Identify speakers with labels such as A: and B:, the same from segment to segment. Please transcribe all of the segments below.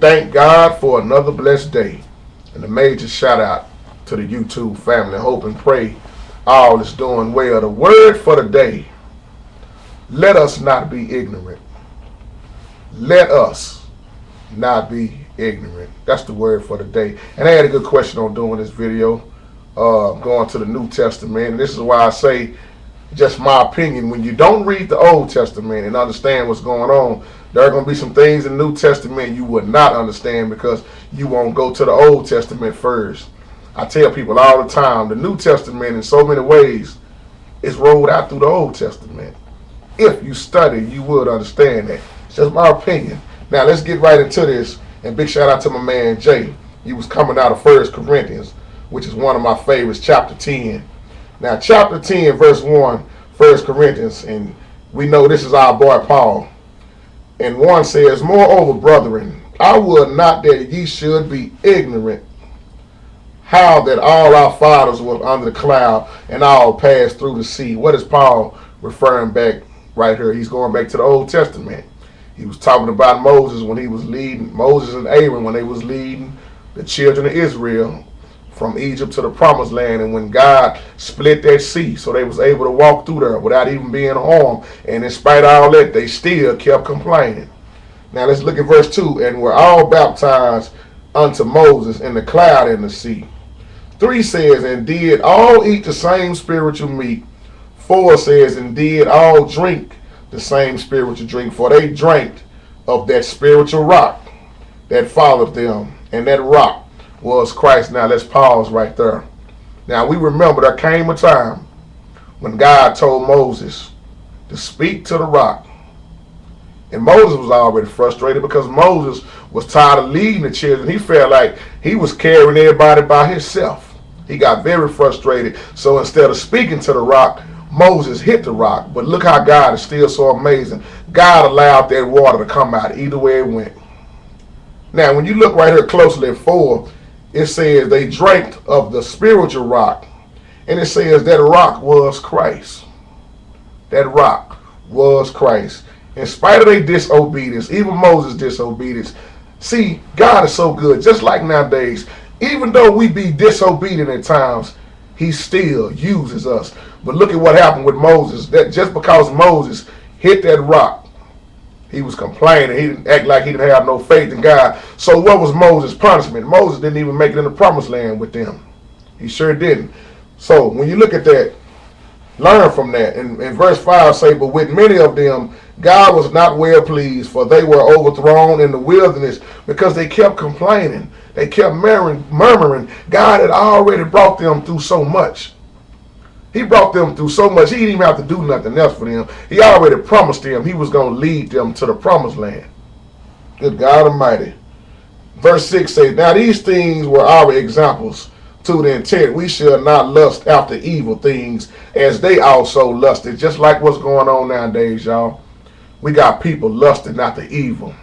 A: thank God for another blessed day. And a major shout out to the YouTube family. Hope and pray all is doing well. The word for the day: let us not be ignorant. Let us not be ignorant. That's the word for the day. And I had a good question on doing this video, going to the New Testament. And this is why I say, just my opinion, when you don't read the Old Testament and understand what's going on, there are going to be some things in the New Testament you would not understand because you won't go to the Old Testament first. I tell people all the time, the New Testament in so many ways is rolled out through the Old Testament. If you study, you would understand that. It's just my opinion. Now let's get right into this. And big shout out to my man Jay. He was coming out of 1 Corinthians, which is one of my favorites, chapter 10. Now chapter 10, verse 1, 1 Corinthians, and we know this is our boy Paul. And 1 says, moreover, brethren, I would not that ye should be ignorant how that all our fathers were under the cloud and all passed through the sea. What is Paul referring back right here? He's going back to the Old Testament. He was talking about Moses when he was leading, Moses and Aaron when they was leading the children of Israel from Egypt to the promised land, and when God split that sea so they was able to walk through there without even being harmed, and in spite of all that, they still kept complaining. Now let's look at verse 2. And we're all baptized unto Moses in the cloud and the sea. 3 says, and did all eat the same spiritual meat. 4 says, and did all drink the same spiritual drink, for they drank of that spiritual rock that followed them, and that rock was Christ. Now let's pause right there. Now we remember there came a time when God told Moses to speak to the rock. And Moses was already frustrated because Moses was tired of leading the children. He felt like he was carrying everybody by himself. He got very frustrated. So instead of speaking to the rock, Moses hit the rock. But look how God is still so amazing. God allowed that water to come out either way it went. Now when you look right here closely at 4, it says they drank of the spiritual rock. And it says that rock was Christ. That rock was Christ. In spite of their disobedience, even Moses' disobedience. See, God is so good. Just like nowadays, even though we be disobedient at times, he still uses us. But look at what happened with Moses. That just because Moses hit that rock, he was complaining. He didn't act like he didn't have no faith in God. So what was Moses' punishment? Moses didn't even make it in the promised land with them. He sure didn't. So when you look at that, learn from that. And verse 5 say, but with many of them, God was not well pleased, for they were overthrown in the wilderness because they kept complaining. They kept murmuring. God had already brought them through so much. He brought them through so much. He didn't even have to do nothing else for them. He already promised them he was going to lead them to the promised land. Good God Almighty. Verse 6 says, now these things were our examples, to the intent we shall not lust after evil things as they also lusted. Just like what's going on nowadays, y'all. We got people lusting after evil,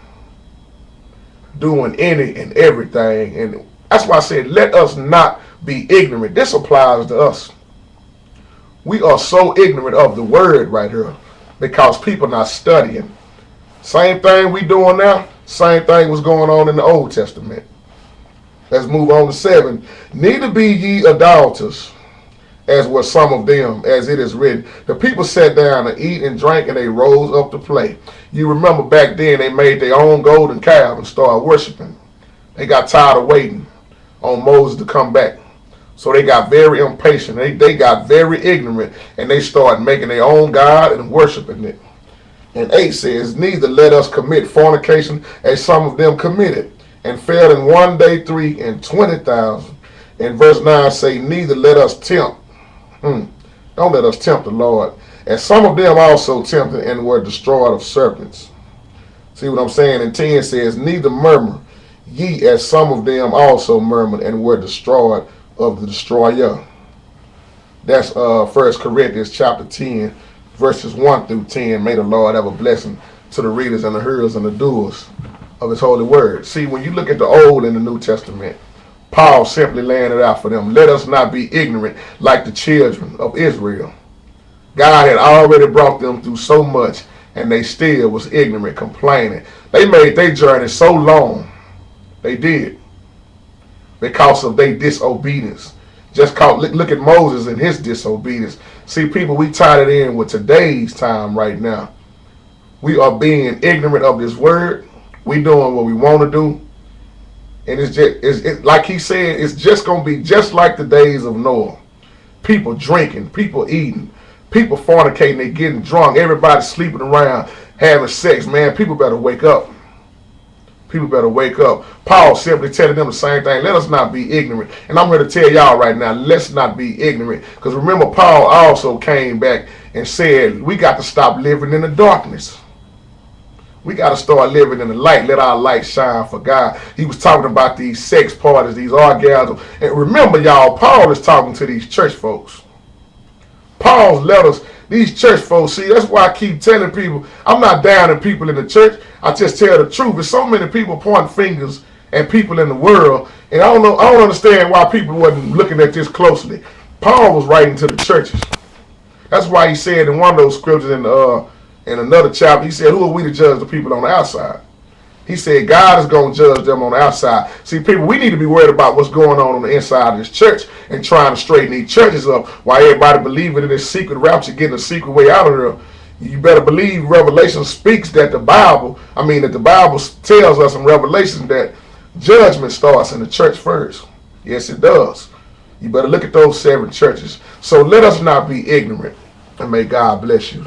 A: doing any and everything. And that's why I said, let us not be ignorant. This applies to us. We are so ignorant of the word right here because people not studying. Same thing we doing now, same thing was going on in the Old Testament. Let's move on to 7. Neither be ye idolaters, as were some of them, as it is written. The people sat down to eat and drink, and they rose up to play. You remember back then they made their own golden calf and started worshiping. They got tired of waiting on Moses to come back. So they got very impatient. They got very ignorant, and they started making their own God and worshiping it. And 8 says, neither let us commit fornication as some of them committed, and fell in one day 3 and 20,000. And verse 9 say, neither let us tempt. Don't let us tempt the Lord. As some of them also tempted and were destroyed of serpents. See what I'm saying? And 10 says, neither murmur ye as some of them also murmured and were destroyed of the destroyer. That's 1 Corinthians chapter 10, verses 1 through 10. May the Lord have a blessing to the readers and the hearers and the doers of his holy word. See, when you look at the Old and the New Testament, Paul simply laying it out for them. Let us not be ignorant like the children of Israel. God had already brought them through so much, and they still was ignorant, complaining. They made their journey so long They did. Because of their disobedience. Just look at Moses and his disobedience. See, people, we tied it in with today's time right now. We are being ignorant of this word. We doing what we want to do. And it's like he said, it's just going to be just like the days of Noah. People drinking, people eating, people fornicating, they getting drunk, everybody sleeping around, having sex. Man, people better wake up. People better wake up. Paul simply telling them the same thing. Let us not be ignorant. And I'm going to tell y'all right now, let's not be ignorant. Because remember, Paul also came back and said, we got to stop living in the darkness. We got to start living in the light. Let our light shine for God. He was talking about these sex parties, these orgasms. And remember, y'all, Paul is talking to these church folks. Paul's letters, these church folks, see, that's why I keep telling people, I'm not down on people in the church. I just tell the truth. There's so many people pointing fingers at people in the world, and I don't understand why people wasn't looking at this closely. Paul was writing to the churches. That's why he said in one of those scriptures in another chapter, he said, who are we to judge the people on the outside? He said, God is going to judge them on the outside. See, people, we need to be worried about what's going on the inside of this church and trying to straighten these churches up while everybody believing in this secret rapture, getting a secret way out of there. You better believe Revelation speaks that the Bible tells us in Revelation that judgment starts in the church first. Yes, it does. You better look at those 7 churches. So let us not be ignorant, and may God bless you.